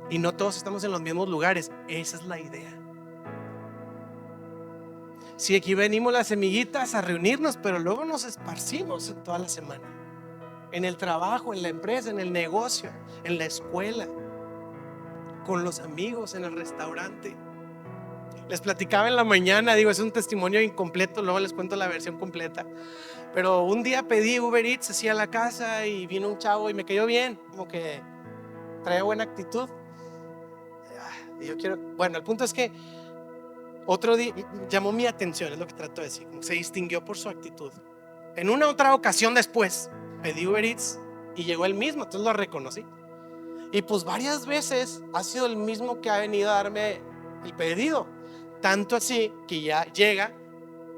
Y no todos estamos en los mismos lugares. Esa es la idea. Si aquí venimos las semillitas a reunirnos, pero luego nos esparcimos en toda la semana. En el trabajo, en la empresa, en el negocio, en la escuela, con los amigos, en el restaurante. Les platicaba en la mañana, digo, es un testimonio incompleto, luego les cuento la versión completa. Pero un día pedí Uber Eats así a la casa y vino un chavo y me cayó bien, como que traía buena actitud. Y yo quiero, bueno, el punto es que otro día llamó mi atención, es lo que trato de decir, como se distinguió por su actitud. En una otra ocasión después pedí Uber Eats y llegó el mismo, entonces lo reconocí. Y pues varias veces ha sido el mismo que ha venido a darme el pedido. Tanto así que ya llega,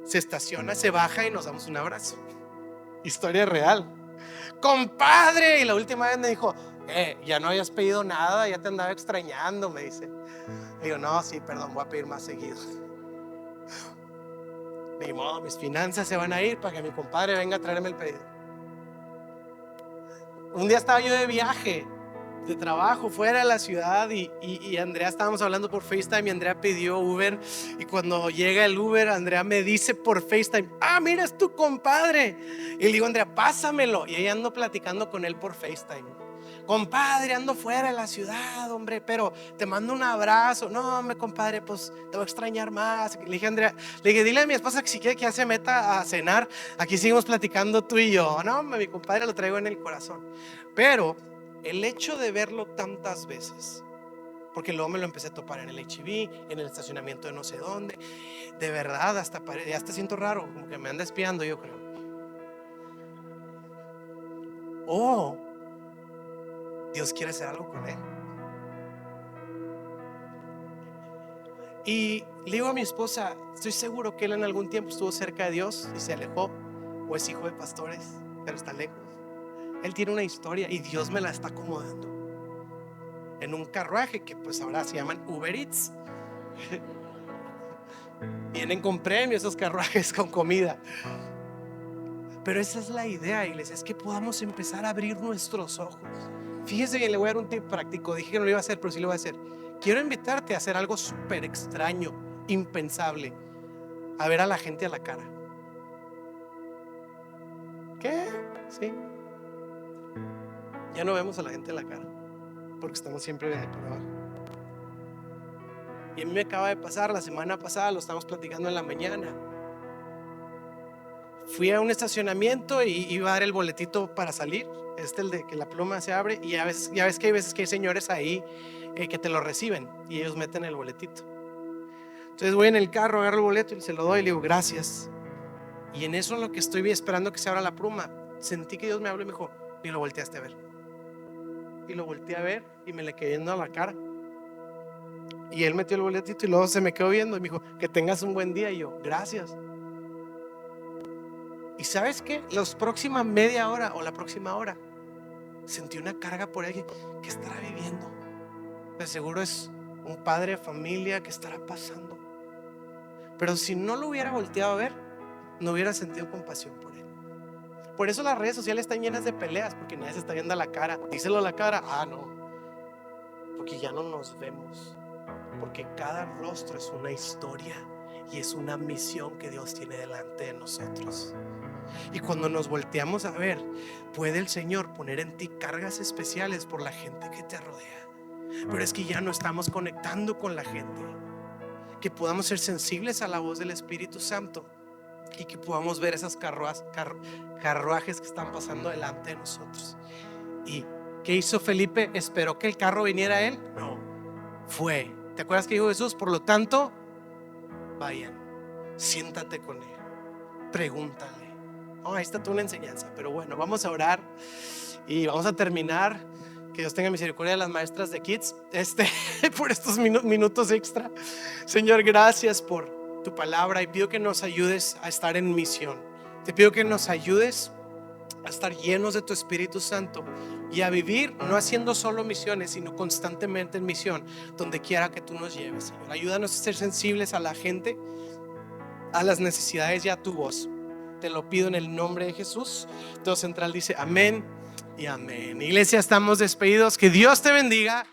se estaciona, se baja y nos damos un abrazo. Historia real. Compadre, y la última vez me dijo: ya no habías pedido nada, ya te andaba extrañando, me dice. Digo: no, sí, perdón, voy a pedir más seguido. Ni modo, mis finanzas se van a ir para que mi compadre venga a traerme el pedido. Un día estaba yo de viaje, de trabajo, fuera de la ciudad y Andrea, estábamos hablando por FaceTime y Andrea pidió Uber. Y cuando llega el Uber, Andrea me dice por FaceTime: mira, es tu compadre. Y le digo: Andrea, pásamelo. Y ahí ando platicando con él por FaceTime. Compadre, ando fuera de la ciudad, hombre, pero te mando un abrazo. No, hombre, compadre, pues te voy a extrañar más. Le dije a Andrea, le dije: dile a mi esposa que si quiere que ya se meta a cenar. Aquí seguimos platicando tú y yo. No, mi compadre lo traigo en el corazón. Pero el hecho de verlo tantas veces, porque luego me lo empecé a topar en el H-E-B, en el estacionamiento de no sé dónde, de verdad hasta siento raro, como que me anda espiando, yo creo. Dios quiere hacer algo con él. Y le digo a mi esposa, estoy seguro que él en algún tiempo estuvo cerca de Dios y se alejó, o es hijo de pastores, pero está lejos. Él tiene una historia y Dios me la está acomodando en un carruaje que pues ahora se llaman Uber Eats. Vienen con premios esos carruajes con comida. Pero esa es la idea, iglesia, es que podamos empezar a abrir nuestros ojos. Fíjese que le voy a dar un tip práctico. Dije que no lo iba a hacer, pero sí lo voy a hacer. Quiero invitarte a hacer algo súper extraño, impensable: a ver a la gente a la cara. ¿Qué? Sí. Ya no vemos a la gente a la cara porque estamos siempre viendo por abajo. Y a mí me acaba de pasar la semana pasada, lo estamos platicando en la mañana. Fui a un estacionamiento y iba a dar el boletito para salir. El de que la pluma se abre. Y ya ves que hay veces que hay señores ahí que te lo reciben y ellos meten el boletito. Entonces voy en el carro, agarro el boleto y se lo doy y le digo gracias. Y en eso, en lo que estoy esperando que se abra la pluma, sentí que Dios me habló y me dijo: y lo volteaste a ver. Y lo volteé a ver y me le quedé viendo a la cara. Y él metió el boletito y luego se me quedó viendo y me dijo: que tengas un buen día. Y yo: gracias. Y ¿sabes qué? La próxima media hora o la próxima hora sentí una carga por ahí. ¿Qué estará viviendo? De seguro es un padre de familia. ¿Qué estará pasando? Pero si no lo hubiera volteado a ver, no hubiera sentido compasión por él. Por eso las redes sociales están llenas de peleas, porque nadie se está viendo a la cara. Díselo a la cara. Ah, no, porque ya no nos vemos. Porque cada rostro es una historia y es una misión que Dios tiene delante de nosotros. Y cuando nos volteamos a ver, puede el Señor poner en ti cargas especiales por la gente que te rodea. Pero es que ya no estamos conectando con la gente. Que podamos ser sensibles a la voz del Espíritu Santo y que podamos ver esas carruajes que están pasando delante de nosotros. ¿Y qué hizo Felipe? ¿Esperó que el carro viniera a él? No, fue. ¿Te acuerdas que dijo Jesús? Por lo tanto, vayan, siéntate con él, pregúntale. Ahí está toda una enseñanza. Pero bueno, vamos a orar y vamos a terminar. Que Dios tenga misericordia de las maestras de Kids por estos minutos extra. Señor, gracias por tu palabra y pido que nos ayudes a estar en misión. Te pido que nos ayudes a estar llenos de tu Espíritu Santo y a vivir no haciendo solo misiones, sino constantemente en misión donde quiera que tú nos lleves, Señor. Ayúdanos a ser sensibles a la gente, a las necesidades y a tu voz. Te lo pido en el nombre de Jesús. Todo central dice amén y amén. Iglesia, estamos despedidos. Que Dios te bendiga.